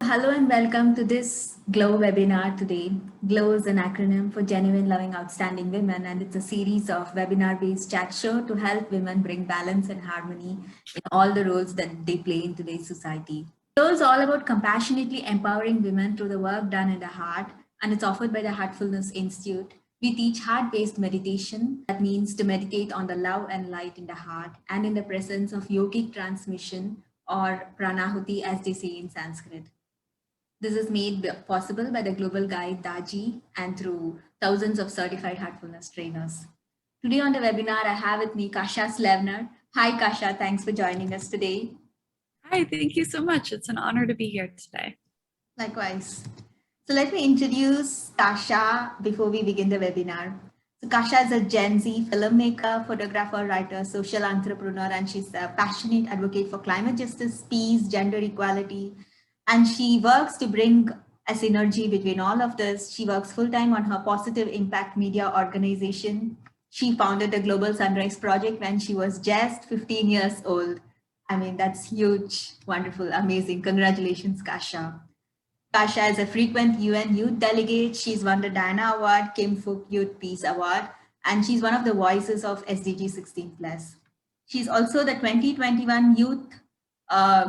Hello and welcome to this GLOW webinar today. GLOW is an acronym for Genuine Loving Outstanding Women, and it's a series of webinar-based chat show to help women bring balance and harmony in all the roles that they play in today's society. GLOW is all about compassionately empowering women through the work done in the heart, and it's offered by the Heartfulness Institute. We teach heart-based meditation. That means to meditate on the love and light in the heart and in the presence of yogic transmission or pranahuti as they say in Sanskrit. This is made possible by the global guide Daji and through thousands of certified heartfulness trainers. Today on the webinar, I have with me Kasha Slavner. Hi Kasha, thanks for joining us today. Hi, thank you so much. It's an honor to be here today. Likewise. So let me introduce Kasha before we begin the webinar. So Kasha is a Gen Z filmmaker, photographer, writer, social entrepreneur, and she's a passionate advocate for climate justice, peace, gender equality, and she works to bring a synergy between all of this. She works full-time on her positive impact media organization. She founded the Global Sunrise Project when she was just 15 years old. I mean, that's huge, wonderful, amazing. Congratulations, Kasha. Kasha is a frequent UN Youth Delegate. She's won the Diana Award, Phuc Youth Peace Award, and she's one of the voices of SDG16+. She's also the 2021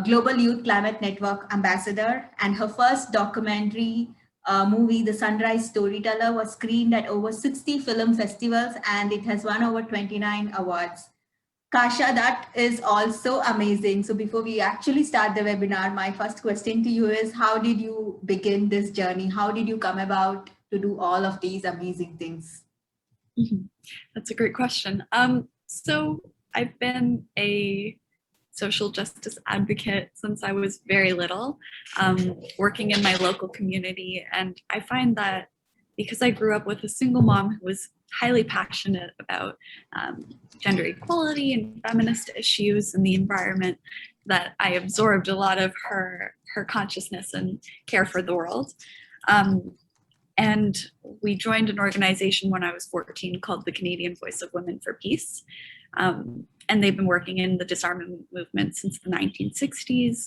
Global Youth Climate Network Ambassador, and her first documentary movie, The Sunrise Storyteller, was screened at over 60 film festivals and it has won over 29 awards. Kasha, that is also amazing. So before we actually start the webinar, my first question to you is, how did you begin this journey? How did you come about to do all of these amazing things? That's a great question. So I've been a social justice advocate since I was very little, working in my local community. And I find that because I grew up with a single mom who was highly passionate about gender equality and feminist issues and the environment, that I absorbed a lot of her consciousness and care for the world. And we joined an organization when I was 14 called the Canadian Voice of Women for Peace. And they've been working in the disarmament movement since the 1960s,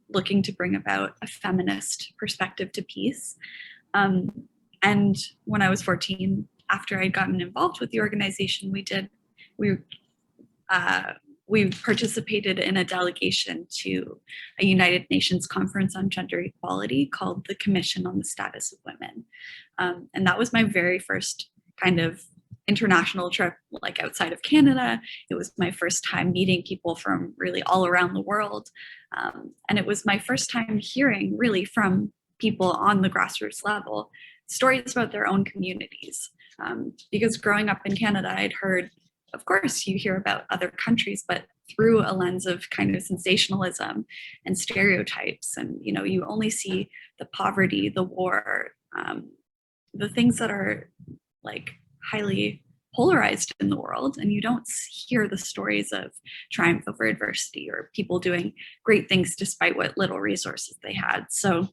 looking to bring about a feminist perspective to peace. And when I was 14, after I'd gotten involved with the organization, we participated in a delegation to a United Nations conference on gender equality called the Commission on the Status of Women. And that was my very first kind of international trip, like outside of Canada. It was my first time meeting people from really all around the world. And it was my first time hearing really from people on the grassroots level stories about their own communities. Because growing up in Canada, I'd heard, of course, you hear about other countries, but through a lens of kind of sensationalism and stereotypes. And, you know, you only see the poverty, the war, the things that are like highly polarized in the world, and you don't hear the stories of triumph over adversity or people doing great things despite what little resources they had. So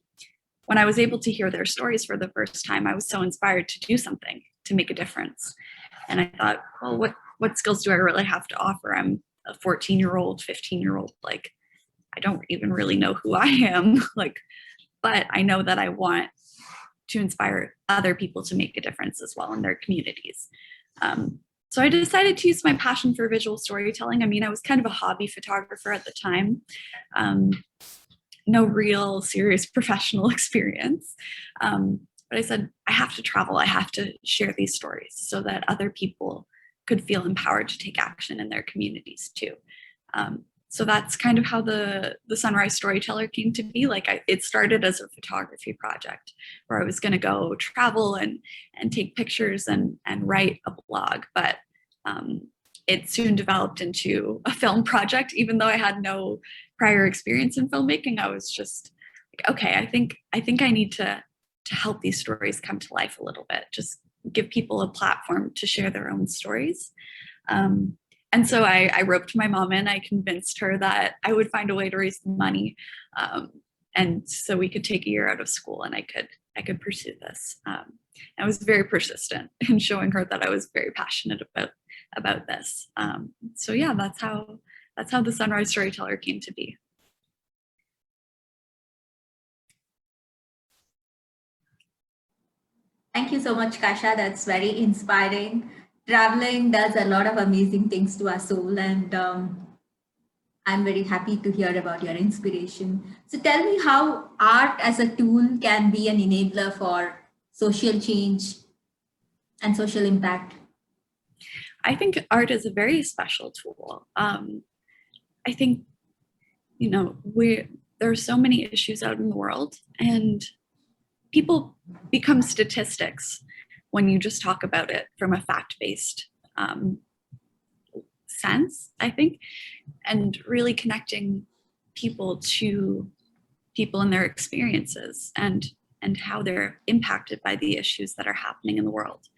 when I was able to hear their stories for the first time, I was so inspired to do something to make a difference. And I thought, well, what skills do I really have to offer? I'm a 14-year-old, 15-year-old, like, I don't even really know who I am, like, but I know that I want to inspire other people to make a difference as well in their communities. So I decided to use my passion for visual storytelling. I mean, I was kind of a hobby photographer at the time. No real serious professional experience. But I said, I have to travel. I have to share these stories so that other people could feel empowered to take action in their communities too. So that's kind of how the Sunrise Storyteller came to be. Like it started as a photography project where I was going to go travel and take pictures and write a blog. But it soon developed into a film project. Even though I had no prior experience in filmmaking, I was just like, okay, I think I need to help these stories come to life a little bit, just give people a platform to share their own stories. And so I roped my mom in. I convinced her that I would find a way to raise the money, and so we could take a year out of school and I could pursue this. I was very persistent in showing her that I was very passionate about this. So yeah, that's how the Sunrise Storyteller came to be. Thank you so much, Kasha. That's very inspiring. Traveling does a lot of amazing things to our soul, and I'm very happy to hear about your inspiration. So, tell me how art as a tool can be an enabler for social change and social impact. I think art is a very special tool. I think, there are so many issues out in the world, and people become statistics when you just talk about it from a fact-based sense, I think, and really connecting people to people and their experiences and how they're impacted by the issues that are happening in the world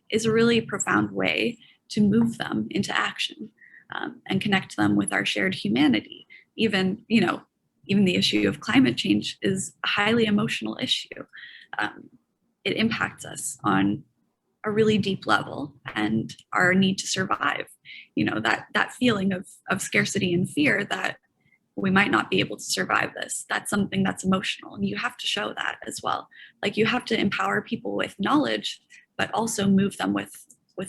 is a really profound way to move them into action, and connect them with our shared humanity. Even the issue of climate change is a highly emotional issue. It impacts us on a really deep level, and our need to survive, that feeling of scarcity and fear that we might not be able to survive this. That's something that's emotional, and you have to show that as well. Like, you have to empower people with knowledge, but also move them with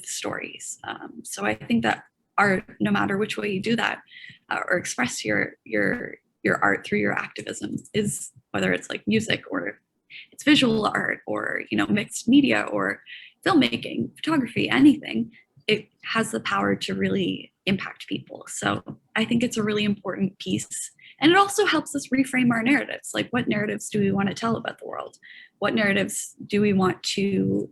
stories. So I think that art, no matter which way you do that, or express your art through your activism, is whether it's like music or it's visual art or mixed media or filmmaking, photography, anything, it has the power to really impact people. So I think it's a really important piece. And it also helps us reframe our narratives. Like, what narratives do we want to tell about the world? What narratives do we want to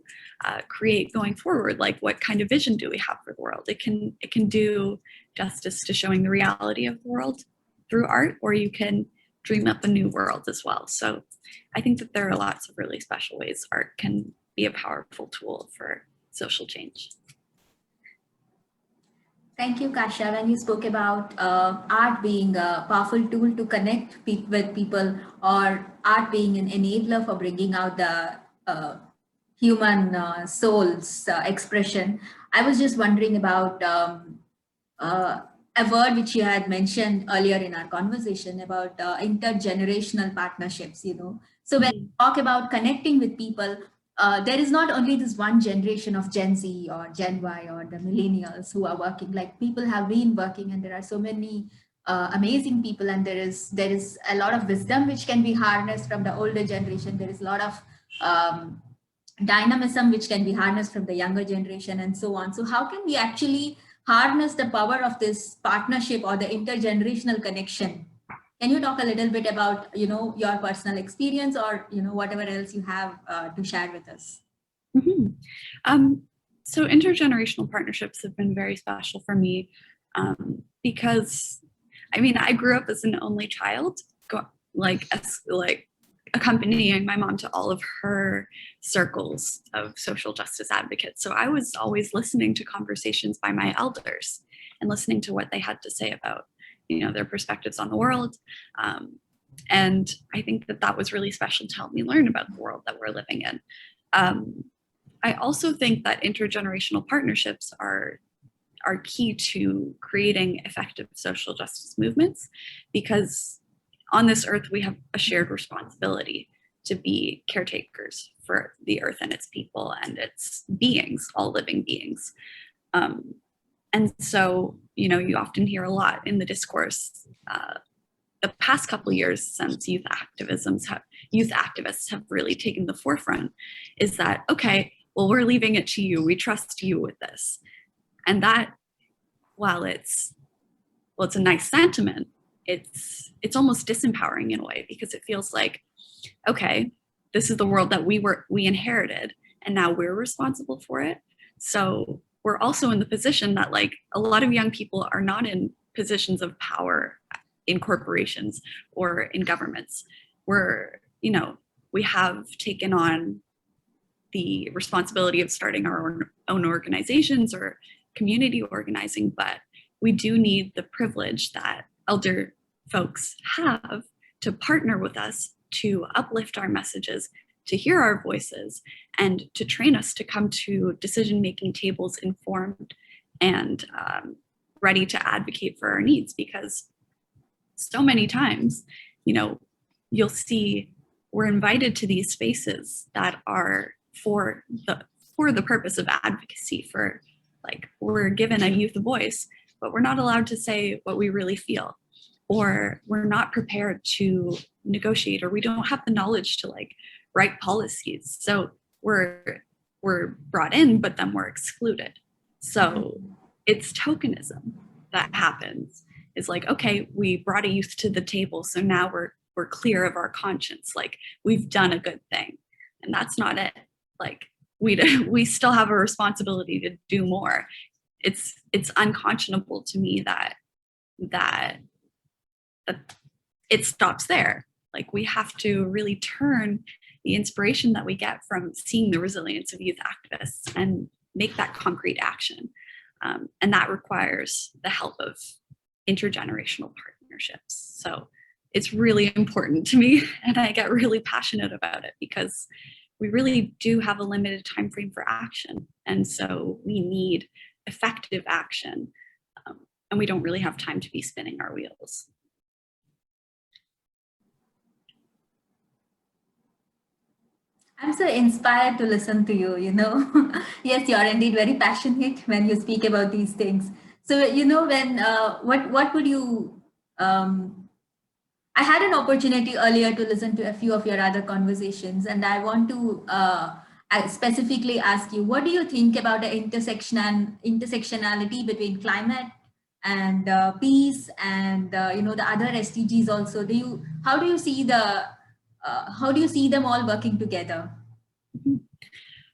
create going forward? Like, what kind of vision do we have for the world? It can do justice to showing the reality of the world through art, or you can dream up a new world as well. So I think that there are lots of really special ways art can be a powerful tool for social change. Thank you, Kasha. When you spoke about art being a powerful tool to connect with people, or art being an enabler for bringing out the human soul's expression, I was just wondering about uh, a word which you had mentioned earlier in our conversation about intergenerational partnerships. So when you talk about connecting with people, there is not only this one generation of Gen Z or Gen Y or the millennials who are working. Like, people have been working, and there are so many amazing people, and there is a lot of wisdom which can be harnessed from the older generation. There is a lot of dynamism which can be harnessed from the younger generation, and so on. So how can we actually harness the power of this partnership or the intergenerational connection? Can you talk a little bit about your personal experience, or whatever else you have to share with us? Mm-hmm. So intergenerational partnerships have been very special for me, because I grew up as an only child, accompanying my mom to all of her circles of social justice advocates. So I was always listening to conversations by my elders and listening to what they had to say about their perspectives on the world. And I think that was really special to help me learn about the world that we're living in. I also think that intergenerational partnerships are key to creating effective social justice movements, because on this earth, we have a shared responsibility to be caretakers for the earth and its people and its beings, all living beings. And so, you often hear a lot in the discourse the past couple of years, since youth activists have really taken the forefront, is that, okay, well, we're leaving it to you. We trust you with this. And that, while it's a nice sentiment, it's almost disempowering in a way, because it feels like, okay, this is the world that we inherited, and now we're responsible for it. So we're also in the position that, like, a lot of young people are not in positions of power in corporations or in governments. We have taken on the responsibility of starting our own organizations or community organizing, but we do need the privilege that elder folks have to partner with us, to uplift our messages, to hear our voices, and to train us to come to decision-making tables informed and ready to advocate for our needs. Because so many times, you'll see we're invited to these spaces that are for the purpose of advocacy, for like, we're given a youth voice, but we're not allowed to say what we really feel, or we're not prepared to negotiate, or we don't have the knowledge to like write policies. So we're brought in, but then we're excluded. So it's tokenism that happens. It's like, okay, we brought a youth to the table, so now we're clear of our conscience, like we've done a good thing. And that's not it. Like we still have a responsibility to do more. It's unconscionable to me that it stops there. Like, we have to really turn the inspiration that we get from seeing the resilience of youth activists and make that concrete action. And that requires the help of intergenerational partnerships. So it's really important to me, and I get really passionate about it because we really do have a limited time frame for action. And so we need effective action, and we don't really have time to be spinning our wheels. I'm so inspired to listen to you, you know. Yes, you're indeed very passionate when you speak about these things. So, you know, when, what would you, I had an opportunity earlier to listen to a few of your other conversations, and I want to I specifically ask you, what do you think about the intersectionality between climate and peace and you know, the other SDGs also? How do you see how do you see them all working together?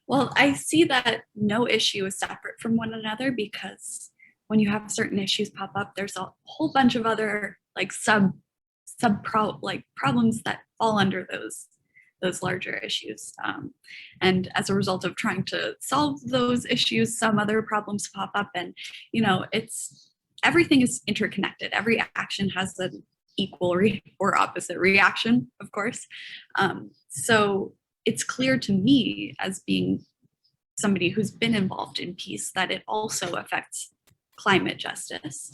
Well, I see that no issue is separate from one another, because when you have certain issues pop up, there's a whole bunch of other like problems that fall under those larger issues. And as a result of trying to solve those issues, some other problems pop up, and you know, everything is interconnected. Every action has an equal or opposite reaction, of course. So it's clear to me, as being somebody who's been involved in peace, that it also affects climate justice.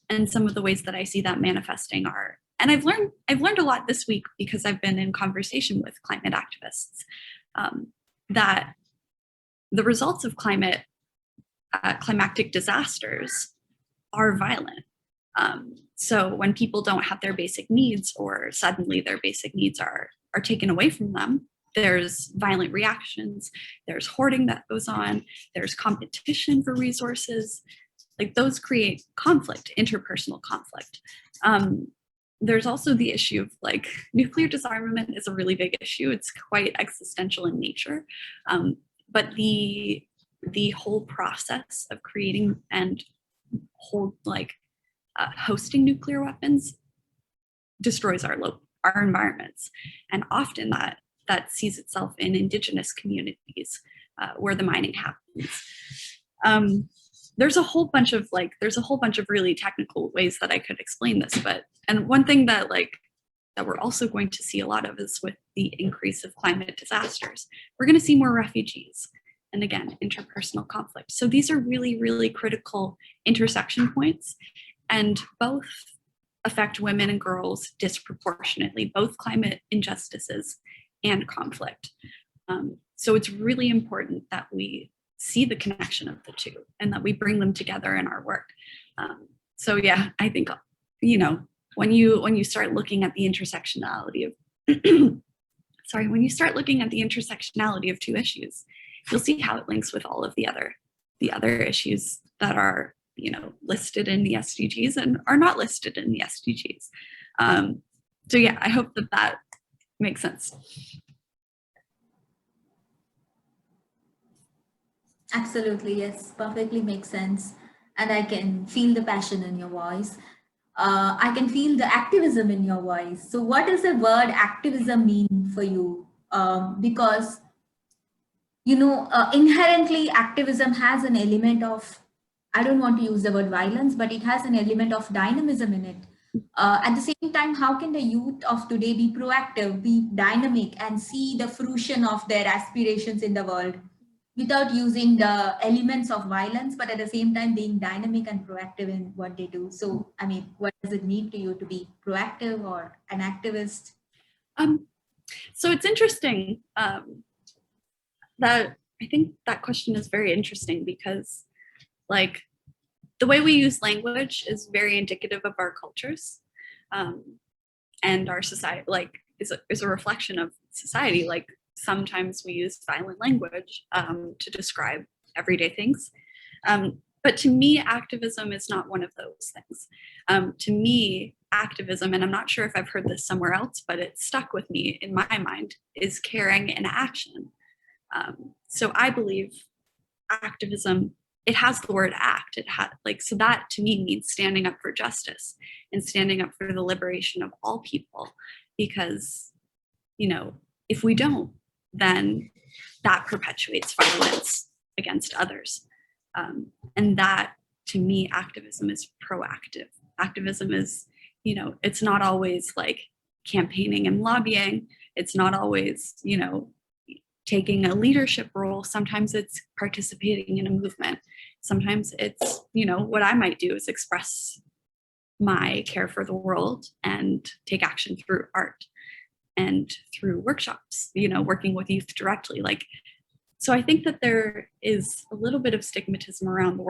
And some of the ways that I see that manifesting are, and I've learned a lot this week because I've been in conversation with climate activists, that the results of climactic disasters are violent. So when people don't have their basic needs, or suddenly their basic needs are taken away from them, there's violent reactions, there's hoarding that goes on, there's competition for resources. Like, those create conflict, interpersonal conflict. There's also the issue of like, nuclear disarmament is a really big issue. It's quite existential in nature. But the whole process of creating and hosting nuclear weapons destroys our environments, and often that sees itself in indigenous communities where the mining happens. There's a whole bunch of really technical ways that I could explain this, and one thing that we're also going to see a lot of is with the increase of climate disasters, we're going to see more refugees, and again, interpersonal conflict. So these are really, really critical intersection points, and both affect women and girls disproportionately, both climate injustices and conflict. So it's really important that we see the connection of the two and that we bring them together in our work. So yeah, I think, you know, when you start looking at the intersectionality of when you start looking at the intersectionality of two issues, you'll see how it links with all of the other issues that are, you know, listed in the SDGs and are not listed in the SDGs. So yeah, I hope that makes sense. Absolutely, yes, perfectly makes sense. And I can feel the passion in your voice. I can feel the activism in your voice. So what does the word activism mean for you? Because, you know, inherently activism has an element of, I don't want to use the word violence, but it has an element of dynamism in it. At the same time, how can the youth of today be proactive, be dynamic, and see the fruition of their aspirations in the world without using the elements of violence, but at the same time being dynamic and proactive in what they do? So, I mean, what does it mean to you to be proactive or an activist? So it's interesting. I think that question is very interesting because like the way we use language is very indicative of our cultures, and our society, like is a reflection of society. Like sometimes we use violent language to describe everyday things. But to me, activism is not one of those things. To me, activism, and I'm not sure if I've heard this somewhere else, but it stuck with me in my mind, is caring in action. So I believe activism, it has the word act. It had so that to me means standing up for justice and standing up for the liberation of all people. Because, if we don't, then that perpetuates violence against others. And that, to me, activism is proactive. Activism is, it's not always like campaigning and lobbying. It's not always, taking a leadership role. Sometimes it's participating in a movement. Sometimes it's, what I might do is express my care for the world and take action through art and through workshops, working with youth directly. So I think that there is a little bit of stigmatism around the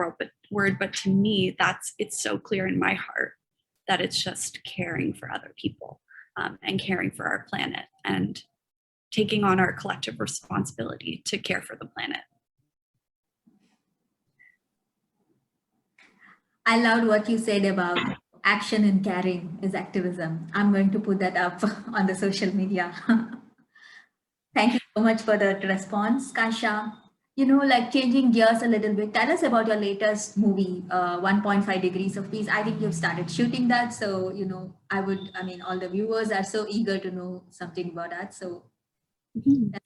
word, but to me, it's so clear in my heart that it's just caring for other people, and caring for our planet and taking on our collective responsibility to care for the planet. I loved what you said about action and caring is activism. I'm going to put that up on the social media. Thank you so much for that response, Kasha. Changing gears a little bit, tell us about your latest movie, 1.5 Degrees of Peace. I think you've started shooting that. So, all the viewers are so eager to know something about that. So, that.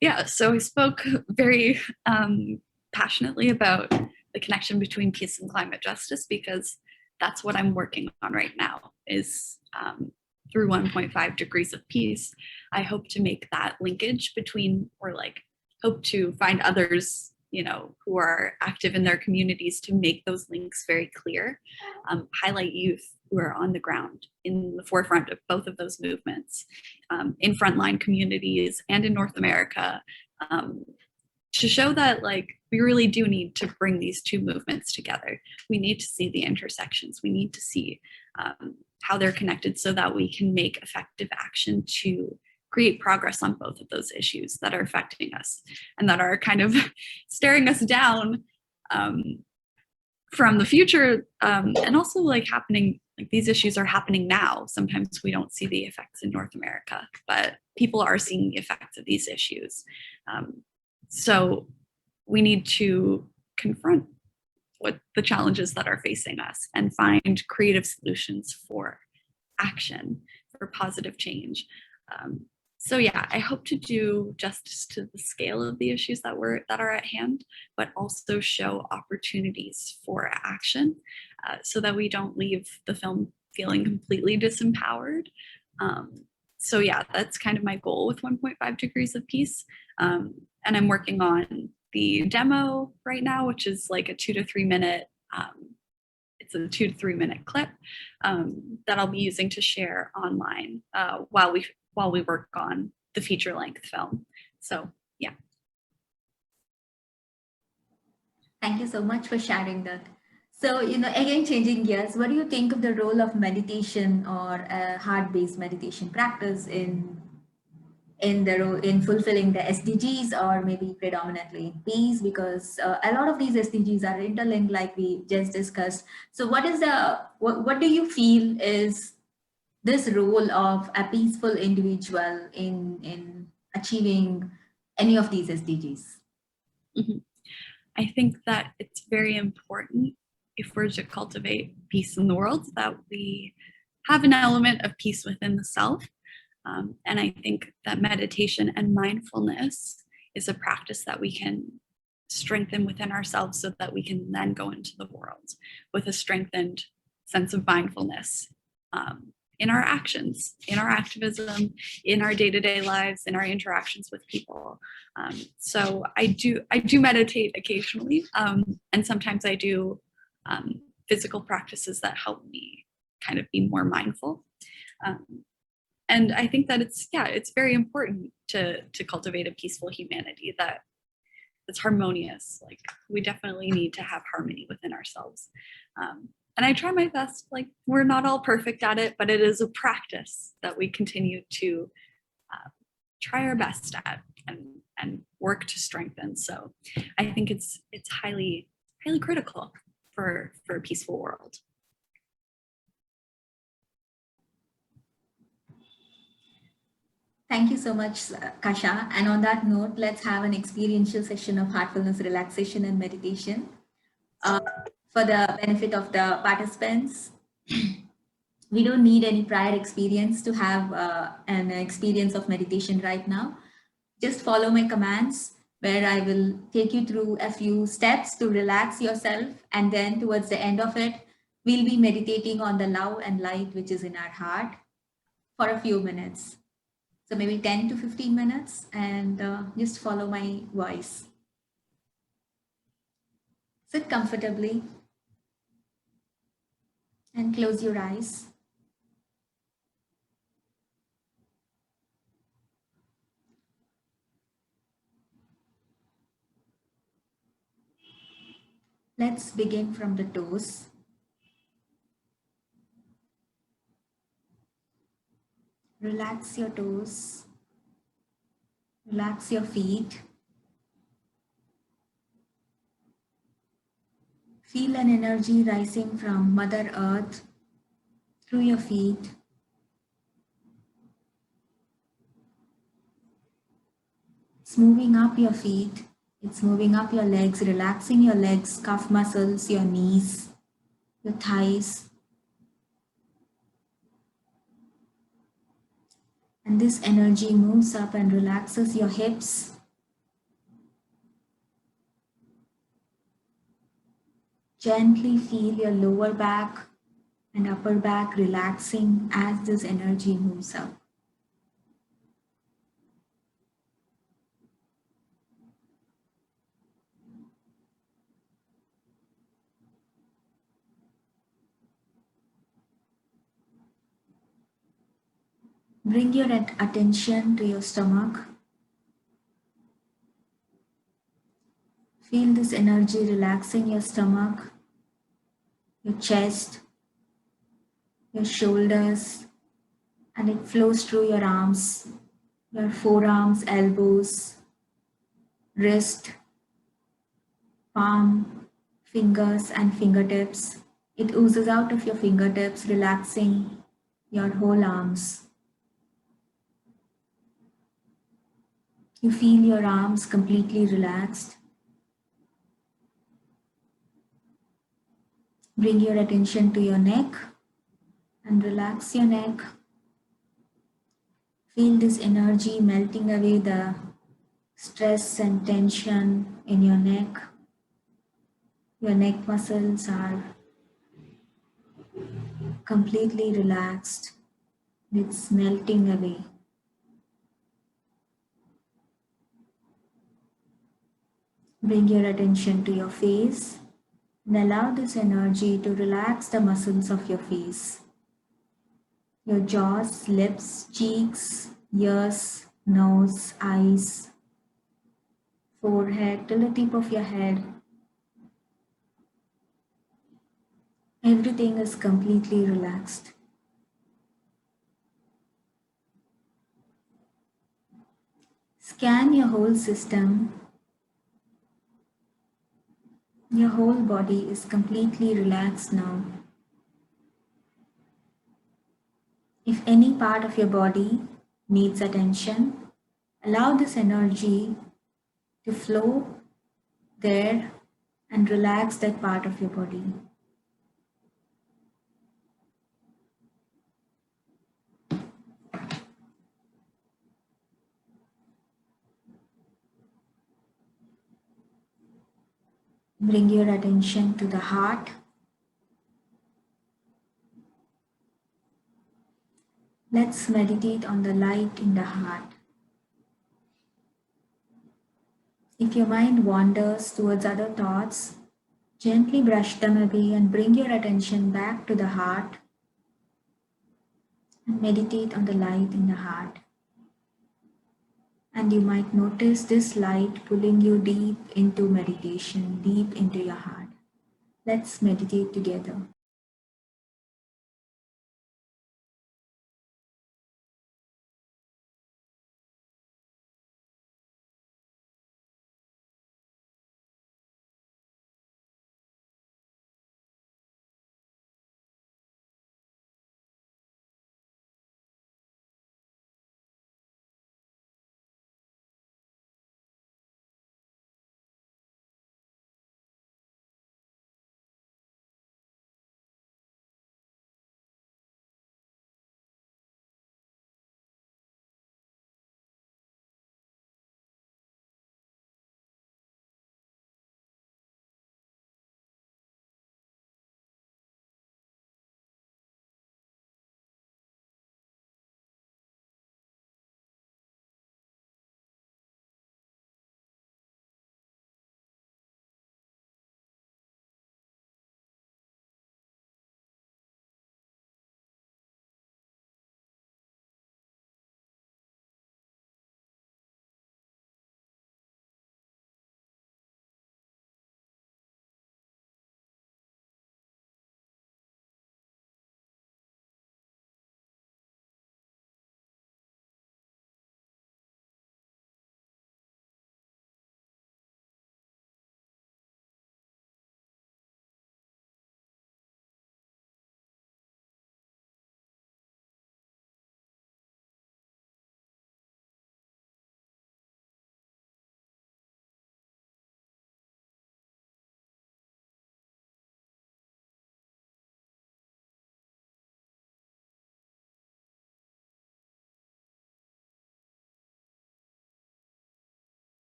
Yeah, so I spoke very passionately about the connection between peace and climate justice, because that's what I'm working on right now is through 1.5 Degrees of Peace. I hope to make that linkage between, or hope to find others, who are active in their communities to make those links very clear, highlight youth who are on the ground in the forefront of both of those movements, in frontline communities and in North America, to show that we really do need to bring these two movements together. We need to see the intersections. We need to see how they're connected so that we can make effective action to create progress on both of those issues that are affecting us and that are kind of staring us down from the future, and also happening, these issues are happening now. Sometimes we don't see the effects in North America, but people are seeing the effects of these issues. So we need to confront what the challenges that are facing us and find creative solutions for action, for positive change. So yeah, I hope to do justice to the scale of the issues that are at hand, but also show opportunities for action, so that we don't leave the film feeling completely disempowered. So yeah, that's kind of my goal with 1.5 Degrees of Peace. And I'm working on the demo right now, which is a 2 to 3 minute, it's a 2 to 3 minute clip that I'll be using to share online while we work on the feature length film. So yeah. Thank you so much for sharing that. So, again, changing gears, what do you think of the role of meditation or heart-based meditation practice in fulfilling the SDGs, or maybe predominantly in peace? Because a lot of these SDGs are interlinked, like we just discussed. So what do you feel is this role of a peaceful individual in achieving any of these SDGs? Mm-hmm. I think that it's very important, if we're to cultivate peace in the world, that we have an element of peace within the self. And I think that meditation and mindfulness is a practice that we can strengthen within ourselves so that we can then go into the world with a strengthened sense of mindfulness, in our actions, in our activism, in our day-to-day lives, in our interactions with people. So I do meditate occasionally, and sometimes I do physical practices that help me kind of be more mindful. And I think that it's very important to cultivate a peaceful humanity that's harmonious. Like, we definitely need to have harmony within ourselves. And I try my best. Like, we're not all perfect at it, but it is a practice that we continue to try our best at and work to strengthen. So I think it's highly critical for a peaceful world. Thank you so much, Kasha. And on that note, let's have an experiential session of heartfulness, relaxation, and meditation for the benefit of the participants. We don't need any prior experience to have an experience of meditation right now. Just follow my commands, where I will take you through a few steps to relax yourself. And then towards the end of it, we'll be meditating on the love and light which is in our heart for a few minutes. So maybe 10 to 15 minutes, and just follow my voice. Sit comfortably and close your eyes. Let's begin from the toes. Relax your toes. Relax your feet. Feel an energy rising from Mother Earth through your feet. It's moving up your feet. It's moving up your legs, relaxing your legs, calf muscles, your knees, your thighs. And this energy moves up and relaxes your hips. Gently feel your lower back and upper back relaxing as this energy moves up. Bring your attention to your stomach. Feel this energy relaxing your stomach, your chest, your shoulders, and it flows through your arms, your forearms, elbows, wrist, palm, fingers, and fingertips. It oozes out of your fingertips, relaxing your whole arms. You feel your arms completely relaxed. Bring your attention to your neck and relax your neck. Feel this energy melting away the stress and tension in your neck. Your neck muscles are completely relaxed. It's melting away. Bring your attention to your face and allow this energy to relax the muscles of your face. Your jaws, lips, cheeks, ears, nose, eyes, forehead, till the tip of your head. Everything is completely relaxed. Scan your whole system. Your whole body is completely relaxed now. If any part of your body needs attention, allow this energy to flow there and relax that part of your body. Bring your attention to the heart. Let's meditate on the light in the heart. If your mind wanders towards other thoughts, gently brush them away and bring your attention back to the heart. and meditate on the light in the heart. And you might notice this light pulling you deep into meditation, deep into your heart. Let's meditate together.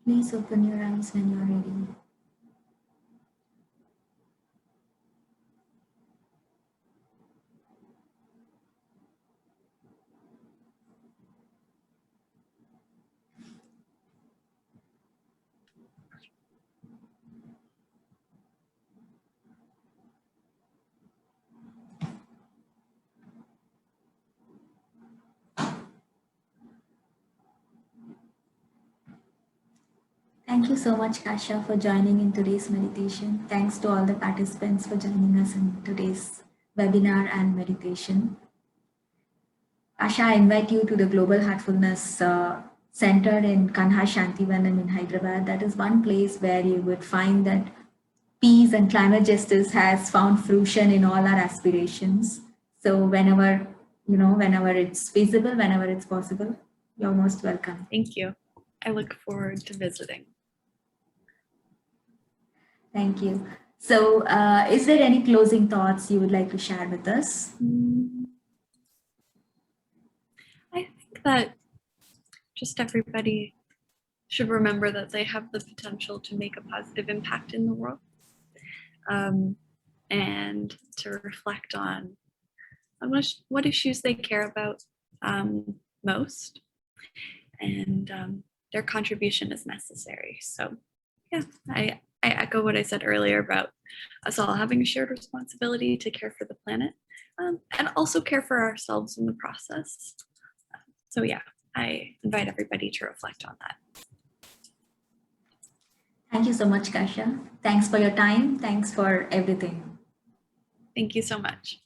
Please open your eyes when you're ready. Thank you so much, Kasha, for joining in today's meditation. Thanks to all the participants for joining us in today's webinar and meditation. Kasha, I invite you to the Global Heartfulness Center in Kanha Shantivanam in Hyderabad. That is one place where you would find that peace and climate justice has found fruition in all our aspirations. So whenever, whenever it's feasible, whenever it's possible, you're most welcome. Thank you. I look forward to visiting. Thank you. So is there any closing thoughts you would like to share with us? I think that just everybody should remember that they have the potential to make a positive impact in the world, and to reflect on what issues they care about most, and their contribution is necessary. So yeah, I echo what I said earlier about us all having a shared responsibility to care for the planet, and also care for ourselves in the process. So yeah, I invite everybody to reflect on that. Thank you so much, Kasha. Thanks for your time. Thanks for everything. Thank you so much.